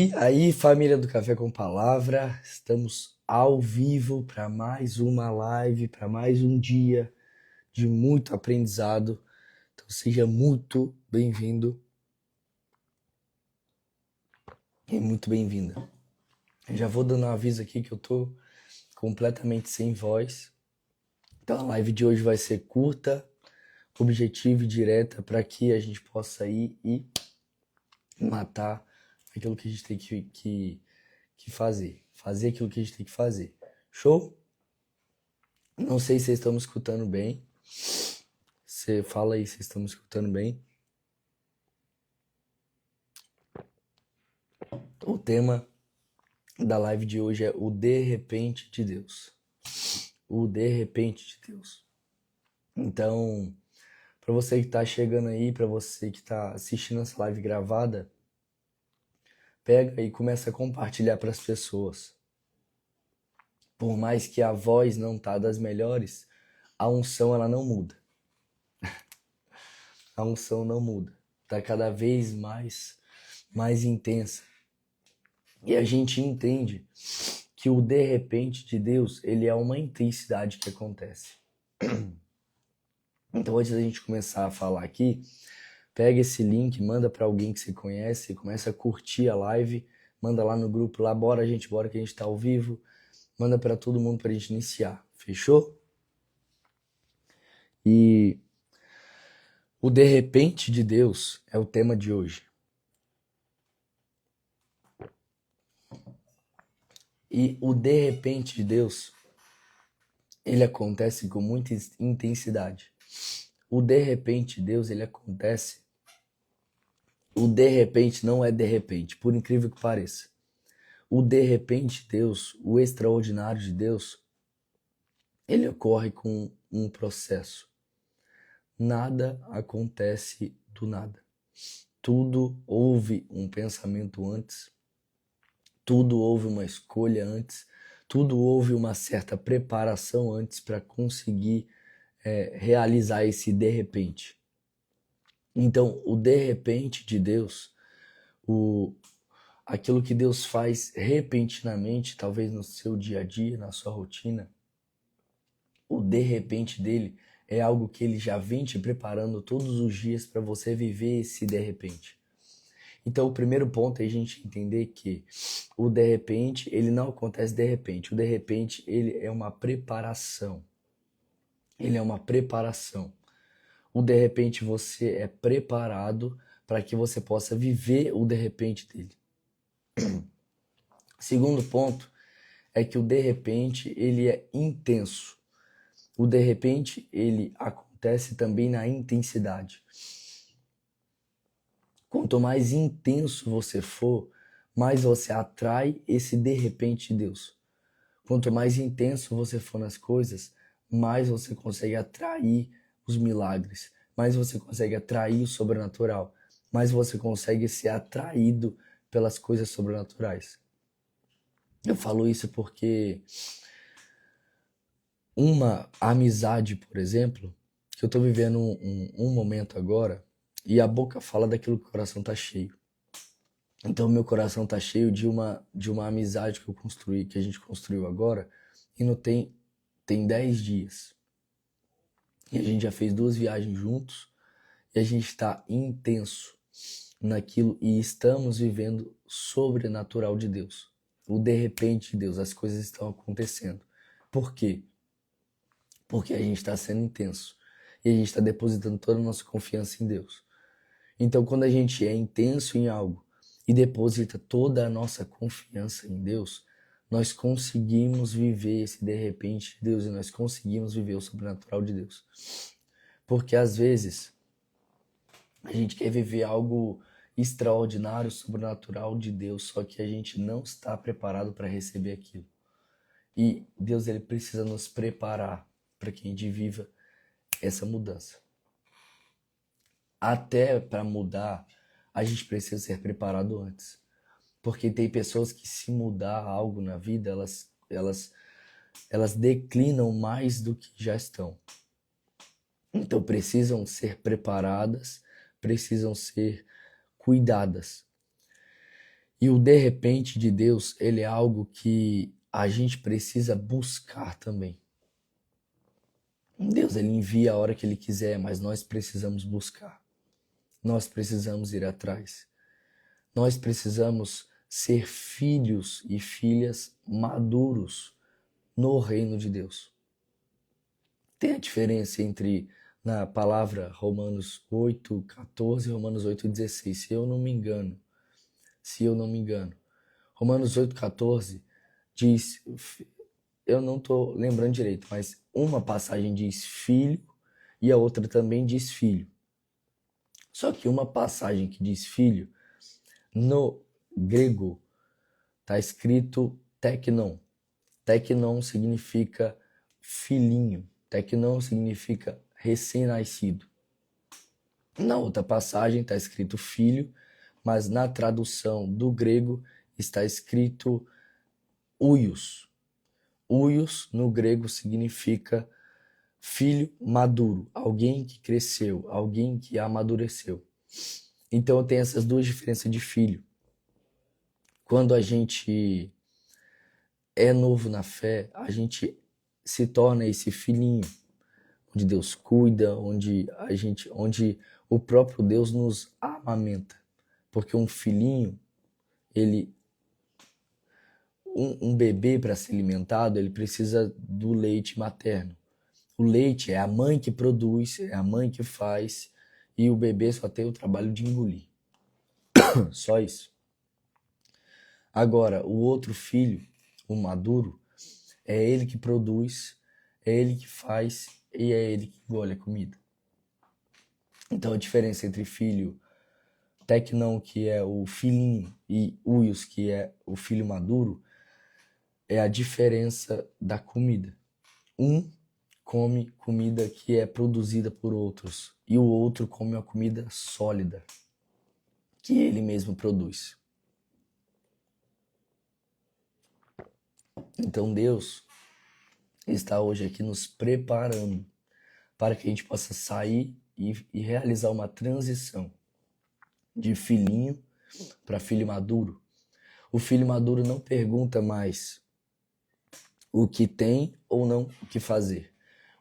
E aí, família do Café com Palavra, estamos ao vivo para mais uma live, para mais um dia de muito aprendizado. Então, seja muito bem-vindo e muito bem-vinda. Já vou dando um aviso aqui que eu tô completamente sem voz. Então, a live de hoje vai ser curta, objetiva e direta para que a gente possa ir e matar aquilo que a gente tem que fazer. Fazer aquilo que a gente tem que fazer. Show? Não sei se vocês estão me escutando bem. Você fala aí se vocês estão me escutando bem. O tema da live de hoje é o de repente de Deus. O de repente de Deus. Então, para você que está chegando aí, para você que está assistindo essa live gravada, pega e começa a compartilhar para as pessoas. Por mais que a voz não tá das melhores, a unção ela não muda. A unção não muda. Tá cada vez mais intensa. E a gente entende que o de repente de Deus, ele é uma intensidade que acontece. Então, antes da gente começar a falar aqui, pega esse link, manda para alguém que você conhece, começa a curtir a live, manda lá no grupo, lá, bora que a gente tá ao vivo, manda para todo mundo pra gente iniciar, fechou? E o de repente de Deus é o tema de hoje. E o de repente de Deus, ele acontece com muita intensidade. O de repente de Deus, ele acontece. O de repente não é de repente, por incrível que pareça. O de repente de Deus, o extraordinário de Deus, ele ocorre com um processo. Nada acontece do nada. Tudo houve um pensamento antes, tudo houve uma escolha antes, tudo houve uma certa preparação antes para conseguir realizar esse de repente. Então, o de repente de Deus, aquilo que Deus faz repentinamente, talvez no seu dia a dia, na sua rotina, o de repente dele é algo que ele já vem te preparando todos os dias para você viver esse de repente. Então, o primeiro ponto é a gente entender que o de repente, ele não acontece de repente. O de repente, ele é uma preparação. Ele é uma preparação. O de repente, você é preparado para que você possa viver o de repente dele. Segundo ponto é que o de repente, ele é intenso. O de repente, ele acontece também na intensidade. Quanto mais intenso você for, mais você atrai esse de repente de Deus. Quanto mais intenso você for nas coisas, mais você consegue atrair os milagres, mais você consegue atrair o sobrenatural, mais você consegue ser atraído pelas coisas sobrenaturais. Eu falo isso porque uma amizade, por exemplo, que eu estou vivendo um momento agora, e a boca fala daquilo que o coração está cheio. Então meu coração tá cheio de uma amizade que eu construí, que a gente construiu agora, e não tem 10 dias. E a gente já fez 2 viagens juntos, e a gente está intenso naquilo e estamos vivendo sobrenatural de Deus. O de repente de Deus, as coisas estão acontecendo. Por quê? Porque a gente está sendo intenso e a gente está depositando toda a nossa confiança em Deus. Então, quando a gente é intenso em algo e deposita toda a nossa confiança em Deus, nós conseguimos viver esse de repente de Deus e nós conseguimos viver o sobrenatural de Deus. Porque às vezes a gente quer viver algo extraordinário, sobrenatural de Deus, só que a gente não está preparado para receber aquilo. E Deus ele precisa nos preparar para que a gente viva essa mudança. Até para mudar, a gente precisa ser preparado antes. Porque tem pessoas que se mudar algo na vida, elas declinam mais do que já estão. Então precisam ser preparadas, precisam ser cuidadas. E o de repente de Deus, ele é algo que a gente precisa buscar também. Deus, ele envia a hora que ele quiser, mas nós precisamos buscar. Nós precisamos ir atrás. Nós precisamos ser filhos e filhas maduros no reino de Deus. Tem a diferença entre na palavra Romanos 8:14 e Romanos 8:16, se eu não me engano. Romanos 8:14 diz, eu não estou lembrando direito, mas uma passagem diz filho e a outra também diz filho. Só que uma passagem que diz filho, no grego está escrito teknon. Teknon significa filhinho. Teknon significa recém-nascido. Na outra passagem está escrito filho, mas na tradução do grego está escrito huios. Huios no grego significa filho maduro, alguém que cresceu, alguém que amadureceu. Então tem essas duas diferenças de filho. Quando a gente é novo na fé, a gente se torna esse filhinho, onde Deus cuida, onde o próprio Deus nos amamenta. Porque um filhinho, um bebê para ser alimentado, ele precisa do leite materno. O leite é a mãe que produz, é a mãe que faz, e o bebê só tem o trabalho de engolir. Só isso. Agora, o outro filho, o maduro, é ele que produz, é ele que faz e é ele que engole a comida. Então a diferença entre filho teknon, que é o filhinho, e huios, que é o filho maduro, é a diferença da comida. Um come comida que é produzida por outros e o outro come uma comida sólida que ele mesmo produz. Então Deus está hoje aqui nos preparando para que a gente possa sair e realizar uma transição de filhinho para filho maduro. O filho maduro não pergunta mais o que tem ou não o que fazer.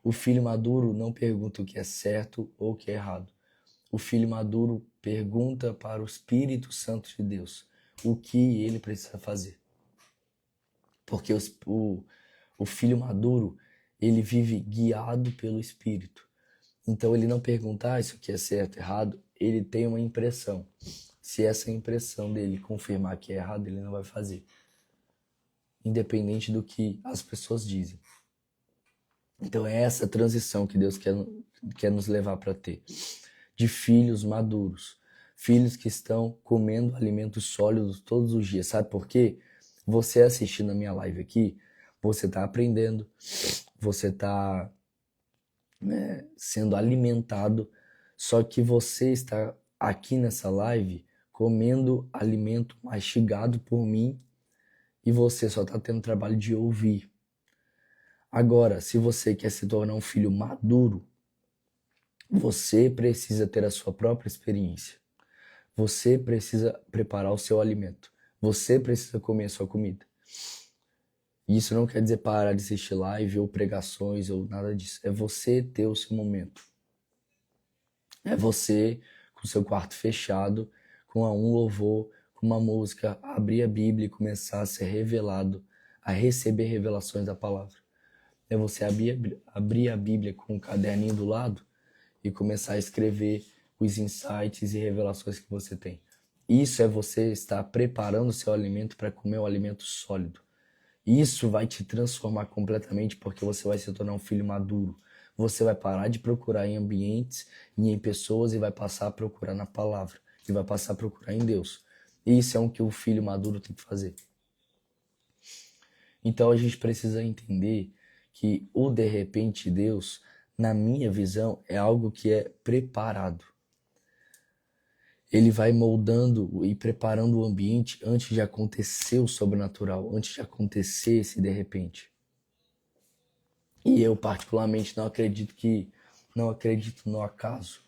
O filho maduro não pergunta o que é certo ou o que é errado. O filho maduro pergunta para o Espírito Santo de Deus o que ele precisa fazer. Porque o filho maduro, ele vive guiado pelo Espírito. Então ele não pergunta, isso aqui é certo, errado. Ele tem uma impressão. Se essa impressão dele confirmar que é errado, ele não vai fazer. Independente do que as pessoas dizem. Então é essa transição que Deus quer nos levar para ter. De filhos maduros. Filhos que estão comendo alimentos sólidos todos os dias. Sabe por quê? Você assistindo a minha live aqui, você está aprendendo, você está sendo alimentado, só que você está aqui nessa live comendo alimento mastigado por mim e você só está tendo trabalho de ouvir. Agora, se você quer se tornar um filho maduro, você precisa ter a sua própria experiência. Você precisa preparar o seu alimento. Você precisa comer a sua comida. Isso não quer dizer parar de assistir live ou pregações ou nada disso. É você ter o seu momento. É você, com o seu quarto fechado, com um louvor, com uma música, abrir a Bíblia e começar a ser revelado, a receber revelações da palavra. É você abrir a Bíblia com um caderninho do lado e começar a escrever os insights e revelações que você tem. Isso é você estar preparando o seu alimento para comer um alimento sólido. Isso vai te transformar completamente porque você vai se tornar um filho maduro. Você vai parar de procurar em ambientes e em pessoas e vai passar a procurar na palavra. E vai passar a procurar em Deus. Isso é o que o filho maduro tem que fazer. Então a gente precisa entender que o de repente Deus, na minha visão, é algo que é preparado. Ele vai moldando e preparando o ambiente antes de acontecer o sobrenatural, antes de acontecer esse de repente. E eu particularmente não acredito no acaso.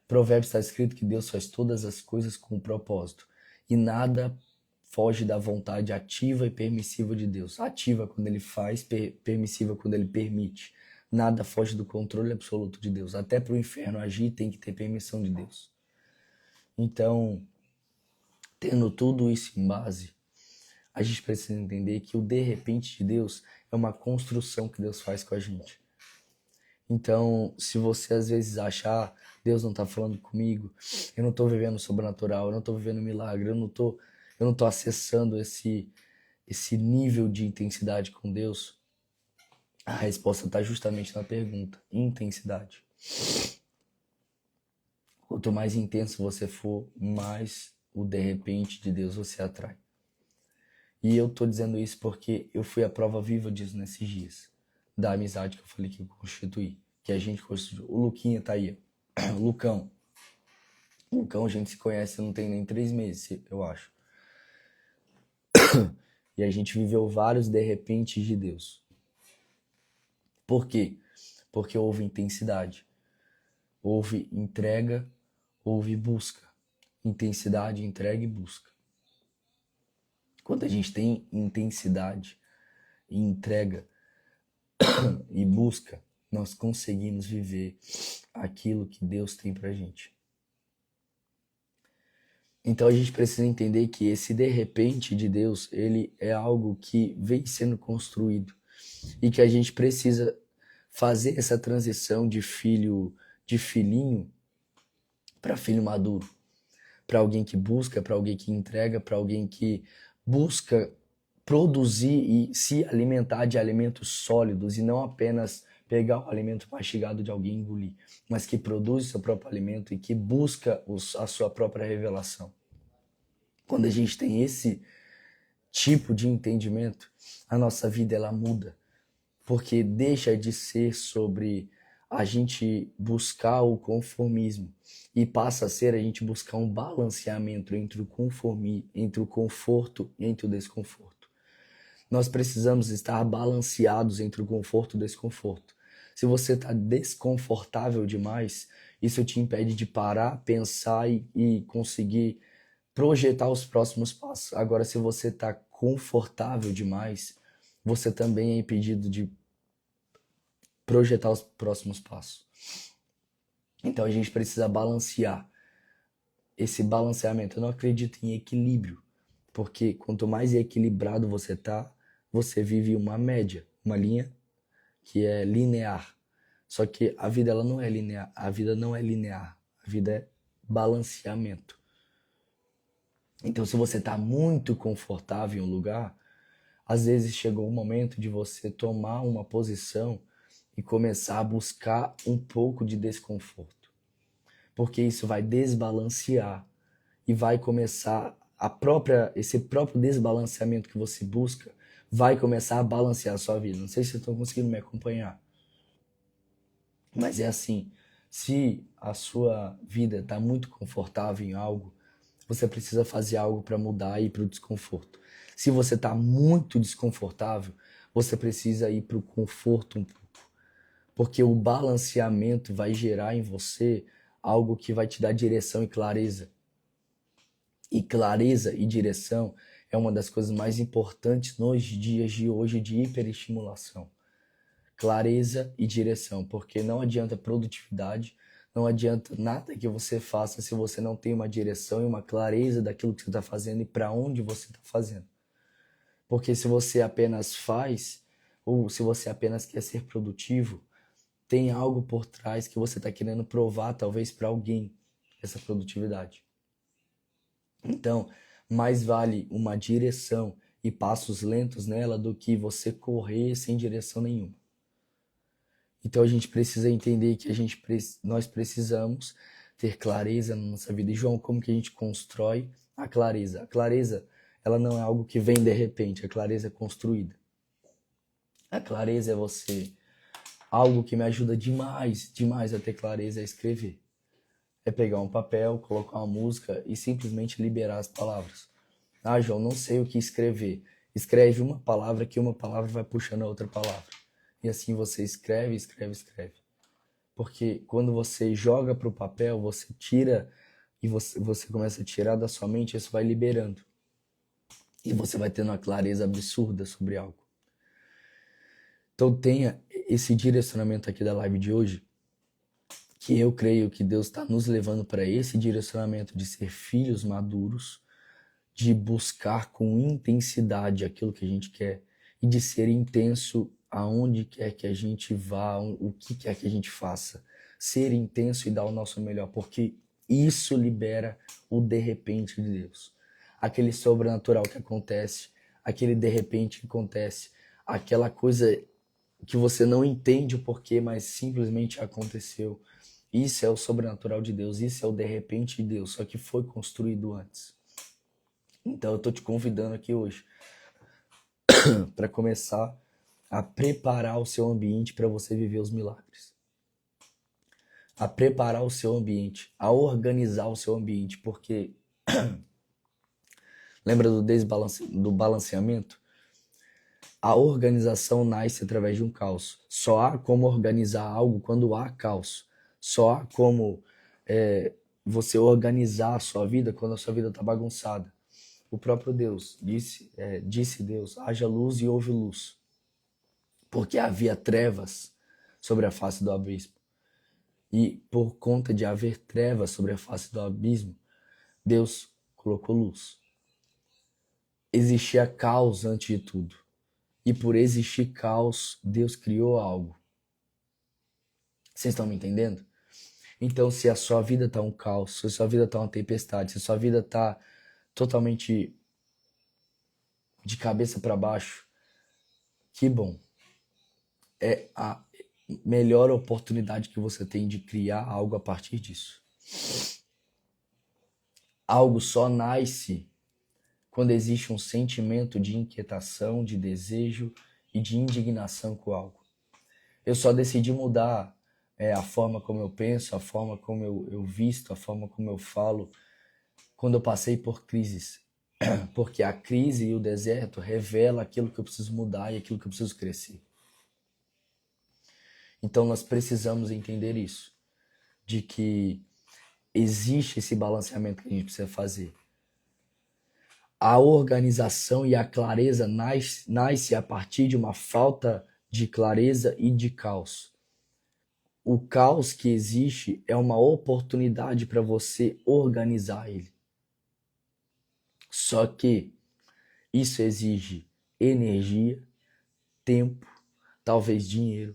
Provérbios está escrito que Deus faz todas as coisas com um propósito. E nada foge da vontade ativa e permissiva de Deus. Ativa quando ele faz, permissiva quando ele permite. Nada foge do controle absoluto de Deus. Até para o inferno agir tem que ter permissão de Deus. Então, tendo tudo isso em base, a gente precisa entender que o de repente de Deus é uma construção que Deus faz com a gente. Então, se você às vezes achar, Deus não está falando comigo, eu não estou vivendo o sobrenatural, eu não estou vivendo o milagre, eu não tô acessando esse nível de intensidade com Deus, a resposta está justamente na pergunta: intensidade. Quanto mais intenso você for, mais o de repente de Deus você atrai. E eu tô dizendo isso porque eu fui a prova viva disso nesses dias. Da amizade que eu falei que eu constituí. Que a gente constituiu. O Luquinha tá aí. O Lucão. O Lucão a gente se conhece não tem nem 3 meses, eu acho. E a gente viveu vários de repente de Deus. Por quê? Porque houve intensidade. Houve entrega, houve busca. Intensidade, entrega e busca. Quando a gente tem intensidade e entrega e busca, nós conseguimos viver aquilo que Deus tem pra gente. Então a gente precisa entender que esse de repente de Deus, ele é algo que vem sendo construído e que a gente precisa fazer essa transição de filhinho para filho maduro, para alguém que busca, para alguém que entrega, para alguém que busca produzir e se alimentar de alimentos sólidos e não apenas pegar o alimento mastigado de alguém e engolir, mas que produz o seu próprio alimento e que busca a sua própria revelação. Quando a gente tem esse tipo de entendimento, a nossa vida ela muda, porque deixa de ser sobre a gente buscar o conformismo e passa a ser a gente buscar um balanceamento entre o conforto e entre o desconforto. Nós precisamos estar balanceados entre o conforto e o desconforto. Se você está desconfortável demais, isso te impede de parar, pensar e conseguir projetar os próximos passos. Agora, se você está confortável demais, você também é impedido de projetar os próximos passos. Então a gente precisa balancear. Esse balanceamento, eu não acredito em equilíbrio, porque quanto mais equilibrado você tá, você vive uma média, uma linha que é linear. Só que a vida ela não é linear, a vida não é linear, a vida é balanceamento. Então se você tá muito confortável em um lugar, às vezes chegou o momento de você tomar uma posição e começar a buscar um pouco de desconforto. Porque isso vai desbalancear e vai começar esse próprio desbalanceamento que você busca vai começar a balancear a sua vida. Não sei se vocês estão conseguindo me acompanhar. Mas é assim, se a sua vida está muito confortável em algo, você precisa fazer algo para mudar e ir para o desconforto. Se você está muito desconfortável, você precisa ir para o conforto um pouco. Porque o balanceamento vai gerar em você algo que vai te dar direção e clareza. E clareza e direção é uma das coisas mais importantes nos dias de hoje de hiperestimulação. Clareza e direção, porque não adianta produtividade, não adianta nada que você faça se você não tem uma direção e uma clareza daquilo que você está fazendo e para onde você está fazendo. Porque se você apenas faz, ou se você apenas quer ser produtivo, tem algo por trás que você está querendo provar, talvez, para alguém, essa produtividade. Então, mais vale uma direção e passos lentos nela do que você correr sem direção nenhuma. Então, a gente precisa entender que nós precisamos ter clareza na nossa vida. E, João, como que a gente constrói a clareza? A clareza, ela não é algo que vem de repente, a clareza é construída. A clareza é você... Algo que me ajuda demais a ter clareza é escrever. É pegar um papel, colocar uma música e simplesmente liberar as palavras. Ah, João, não sei o que escrever. Escreve uma palavra que uma palavra vai puxando a outra palavra. E assim você escreve. Porque quando você joga para o papel, você tira e você começa a tirar da sua mente, isso vai liberando. E você vai tendo uma clareza absurda sobre algo. Então tenha esse direcionamento aqui da live de hoje, que eu creio que Deus está nos levando para esse direcionamento de ser filhos maduros, de buscar com intensidade aquilo que a gente quer e de ser intenso aonde quer que a gente vá, o que quer que a gente faça. Ser intenso e dar o nosso melhor, porque isso libera o de repente de Deus. Aquele sobrenatural que acontece, aquele de repente que acontece, aquela coisa que você não entende o porquê, mas simplesmente aconteceu. Isso é o sobrenatural de Deus, isso é o de repente de Deus, só que foi construído antes. Então eu tô te convidando aqui hoje para começar a preparar o seu ambiente para você viver os milagres. A preparar o seu ambiente, a organizar o seu ambiente, porque lembra do balanceamento? A organização nasce através de um caos. Só há como organizar algo quando há caos. Só há como você organizar a sua vida quando a sua vida está bagunçada. O próprio Deus disse Deus, haja luz e houve luz. Porque havia trevas sobre a face do abismo. E por conta de haver trevas sobre a face do abismo, Deus colocou luz. Existia caos antes de tudo. E por existir caos, Deus criou algo. Vocês estão me entendendo? Então, se a sua vida está um caos, se a sua vida está uma tempestade, se a sua vida está totalmente de cabeça para baixo, que bom. É a melhor oportunidade que você tem de criar algo a partir disso. Algo só nasce quando existe um sentimento de inquietação, de desejo e de indignação com algo. Eu só decidi mudar a forma como eu penso, a forma como eu visto, a forma como eu falo, quando eu passei por crises. Porque a crise e o deserto revela aquilo que eu preciso mudar e aquilo que eu preciso crescer. Então nós precisamos entender isso, de que existe esse balanceamento que a gente precisa fazer. A organização e a clareza nasce a partir de uma falta de clareza e de caos. O caos que existe é uma oportunidade para você organizar ele. Só que isso exige energia, tempo, talvez dinheiro.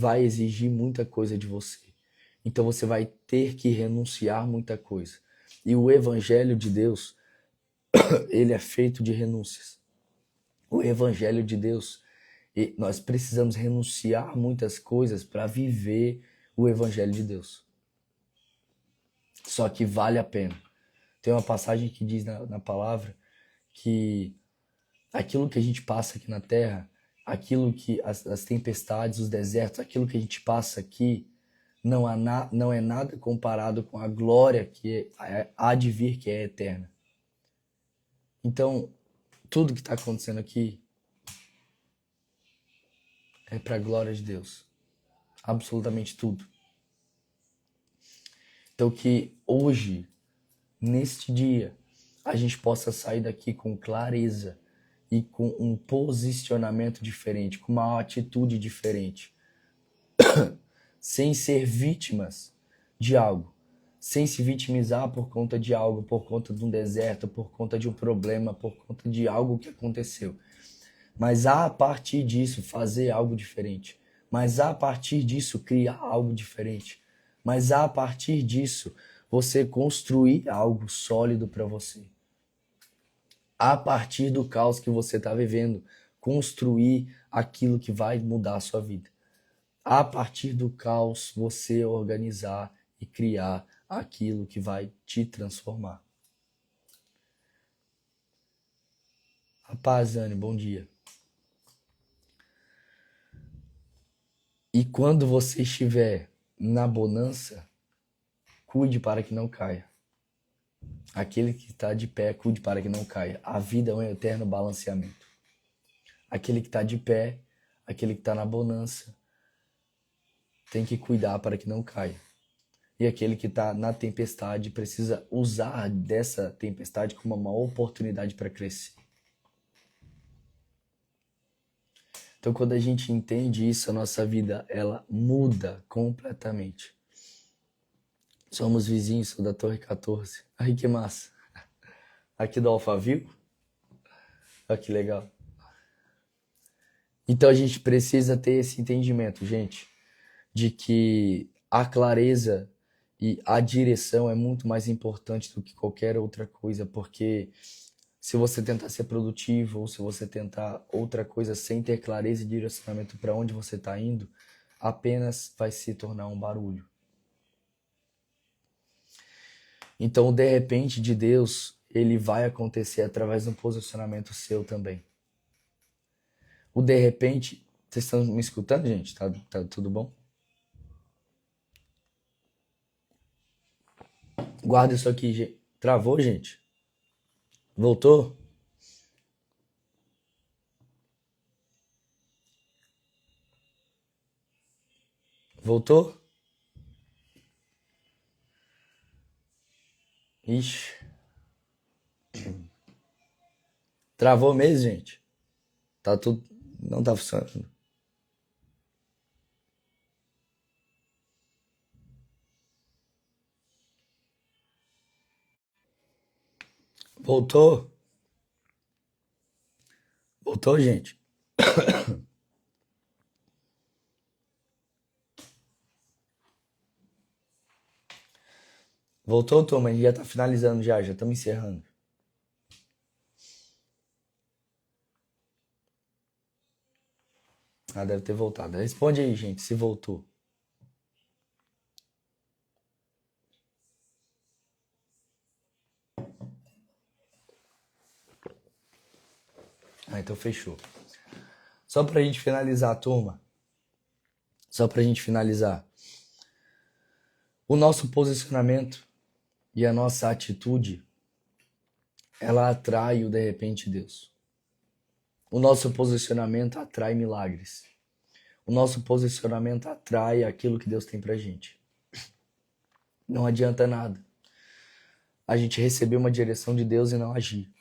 Vai exigir muita coisa de você. Então você vai ter que renunciar muita coisa. E o evangelho de Deus, ele é feito de renúncias. O evangelho de Deus, nós precisamos renunciar muitas coisas para viver o evangelho de Deus. Só que vale a pena. Tem uma passagem que diz na palavra que aquilo que a gente passa aqui na terra, aquilo que as tempestades, os desertos, aquilo que a gente passa aqui, não é nada comparado com a glória que há de vir, que é eterna. Então, tudo que está acontecendo aqui é para a glória de Deus. Absolutamente tudo. Então, que hoje, neste dia, a gente possa sair daqui com clareza e com um posicionamento diferente, com uma atitude diferente. Sem ser vítimas de algo. Sem se vitimizar por conta de algo, por conta de um deserto, por conta de um problema, por conta de algo que aconteceu. Mas a partir disso fazer algo diferente. Mas a partir disso criar algo diferente. Mas a partir disso você construir algo sólido para você. A partir do caos que você está vivendo, construir aquilo que vai mudar a sua vida. A partir do caos, você organizar e criar aquilo que vai te transformar. Rapaz, Anne, bom dia. E quando você estiver na bonança, cuide para que não caia. Aquele que está de pé, cuide para que não caia. A vida é um eterno balanceamento. Aquele que está de pé, aquele que está na bonança, tem que cuidar para que não caia. E aquele que está na tempestade precisa usar dessa tempestade como uma oportunidade para crescer. Então, quando a gente entende isso, a nossa vida ela muda completamente. Somos vizinhos, sou da Torre 14. Ai, que massa. Aqui do Alphaville. Olha que legal. Então, a gente precisa ter esse entendimento, gente, de que a clareza e a direção é muito mais importante do que qualquer outra coisa, porque se você tentar ser produtivo ou se você tentar outra coisa sem ter clareza e direcionamento para onde você está indo, apenas vai se tornar um barulho. Então, de repente, de Deus, ele vai acontecer através de um posicionamento seu também. O de repente, vocês estão me escutando, gente? Tá tudo bom? Guarda isso aqui, travou, gente? Voltou? Voltou? Ixi. Travou mesmo, gente? Tá tudo. Não tá funcionando. Voltou? Voltou, gente? Voltou, turma? A gente já tá finalizando já estamos encerrando. Ah, deve ter voltado. Responde aí, gente, se voltou. Ah, então fechou. Só pra gente finalizar, turma. Só pra gente finalizar. O nosso posicionamento e a nossa atitude, ela atrai o de repente Deus. O nosso posicionamento atrai milagres. O nosso posicionamento atrai aquilo que Deus tem pra gente. Não adianta nada a gente receber uma direção de Deus e não agir.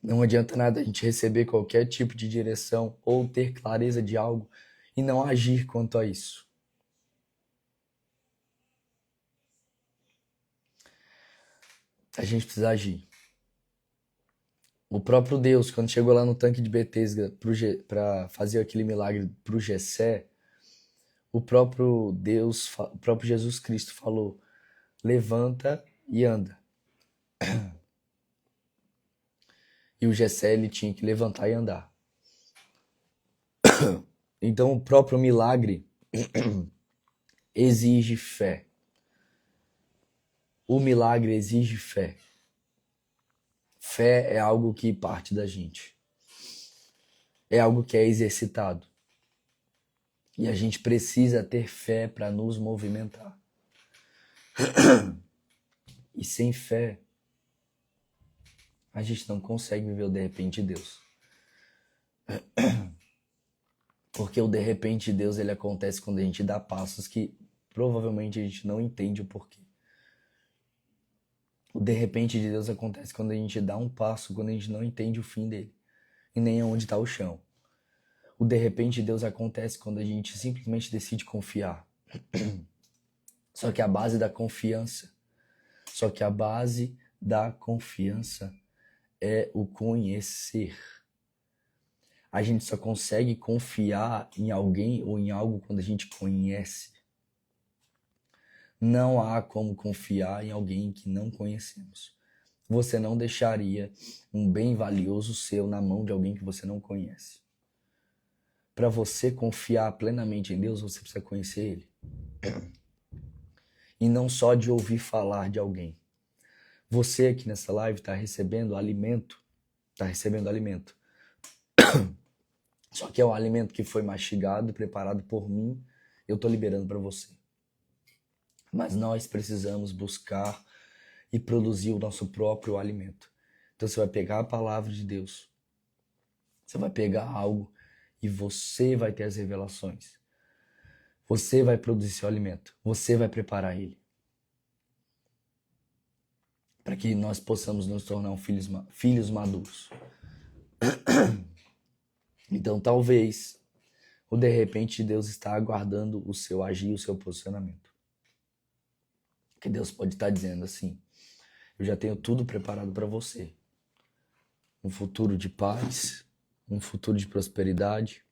Não adianta nada a gente receber qualquer tipo de direção ou ter clareza de algo e não agir quanto a isso. A gente precisa agir. O próprio Deus, quando chegou lá no tanque de Betesda para fazer aquele milagre para o Jessé, o próprio Deus, o próprio Jesus Cristo falou: levanta e anda. E o Jessé ele tinha que levantar e andar. Então o próprio milagre exige fé. O milagre exige fé. Fé é algo que parte da gente. É algo que é exercitado. E a gente precisa ter fé para nos movimentar. E sem fé, a gente não consegue viver o de repente de Deus. Porque o de repente de Deus ele acontece quando a gente dá passos que provavelmente a gente não entende o porquê. O de repente de Deus acontece quando a gente dá um passo, quando a gente não entende o fim dele. E nem aonde está o chão. O de repente de Deus acontece quando a gente simplesmente decide confiar. Só que a base da confiança é o conhecer. A gente só consegue confiar em alguém ou em algo quando a gente conhece. Não há como confiar em alguém que não conhecemos. Você não deixaria um bem valioso seu na mão de alguém que você não conhece. Para você confiar plenamente em Deus, você precisa conhecer Ele. E não só de ouvir falar de alguém. Você aqui nessa live está recebendo alimento. Só que é um alimento que foi mastigado, preparado por mim, eu estou liberando para você. Mas nós precisamos buscar e produzir o nosso próprio alimento. Então você vai pegar a palavra de Deus, você vai pegar algo e você vai ter as revelações. Você vai produzir seu alimento. Você vai preparar ele. Para que nós possamos nos tornar filhos maduros. Então, talvez, o de repente, Deus está aguardando o seu agir, o seu posicionamento. Que Deus pode estar dizendo assim: eu já tenho tudo preparado para você. Um futuro de paz, um futuro de prosperidade.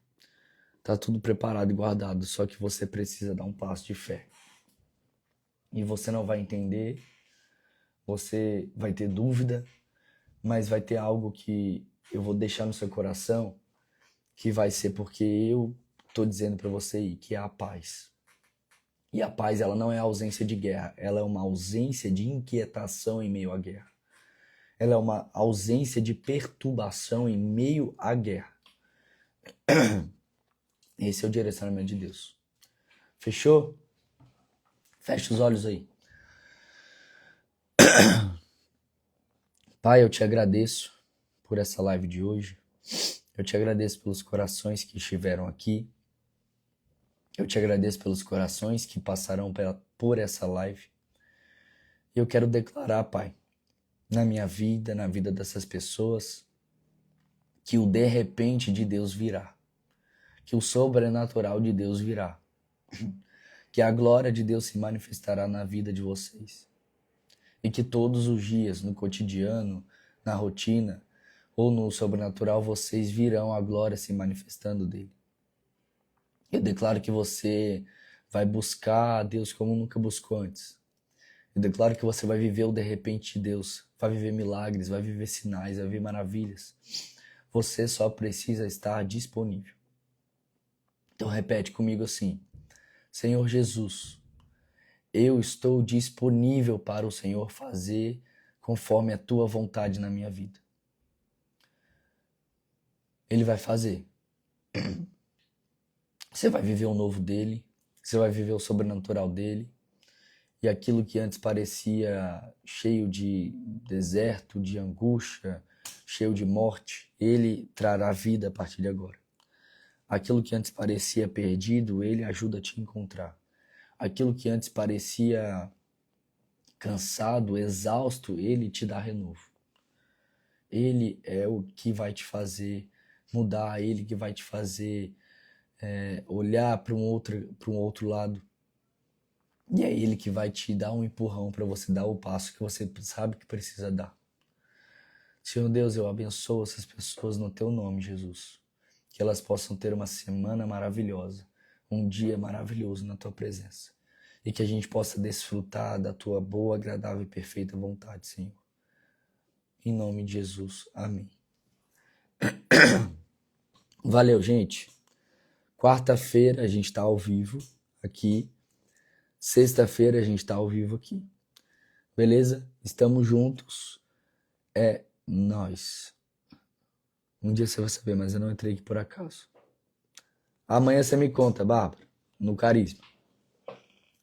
Tá tudo preparado e guardado, só que você precisa dar um passo de fé. E você não vai entender, você vai ter dúvida, mas vai ter algo que eu vou deixar no seu coração, que vai ser porque eu tô dizendo para você aí, que é a paz. E a paz, ela não é ausência de guerra, ela é uma ausência de inquietação em meio à guerra. Ela é uma ausência de perturbação em meio à guerra. Esse é o direcionamento de Deus. Fechou? Fecha os olhos aí. Pai, eu te agradeço por essa live de hoje. Eu te agradeço pelos corações que estiveram aqui. Eu te agradeço pelos corações que passarão por essa live. Eu quero declarar, Pai, na minha vida, na vida dessas pessoas, que o de repente de Deus virá. Que o sobrenatural de Deus virá. Que a glória de Deus se manifestará na vida de vocês. E que todos os dias, no cotidiano, na rotina ou no sobrenatural, vocês virão a glória se manifestando dele. Eu declaro que você vai buscar a Deus como nunca buscou antes. Eu declaro que você vai viver o de repente de Deus, vai viver milagres, vai viver sinais, vai viver maravilhas. Você só precisa estar disponível. Então repete comigo assim: Senhor Jesus, eu estou disponível para o Senhor fazer conforme a tua vontade na minha vida. Ele vai fazer. Você vai viver o novo dele, você vai viver o sobrenatural dele, e aquilo que antes parecia cheio de deserto, de angústia, cheio de morte, ele trará vida a partir de agora. Aquilo que antes parecia perdido, ele ajuda a te encontrar. Aquilo que antes parecia cansado, exausto, ele te dá renovo. Ele é o que vai te fazer mudar, ele que vai te fazer olhar para um outro lado. E é ele que vai te dar um empurrão para você dar o passo que você sabe que precisa dar. Senhor Deus, eu abençoo essas pessoas no teu nome, Jesus. Que elas possam ter uma semana maravilhosa, um dia maravilhoso na tua presença. E que a gente possa desfrutar da tua boa, agradável e perfeita vontade, Senhor. Em nome de Jesus. Amém. Valeu, gente. Quarta-feira a gente está ao vivo aqui. Sexta-feira a gente está ao vivo aqui. Beleza? Estamos juntos. É nóis. Um dia você vai saber, mas eu não entrei aqui por acaso. Amanhã você me conta, Bárbara, no Carisma.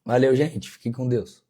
Valeu, gente. Fiquem com Deus.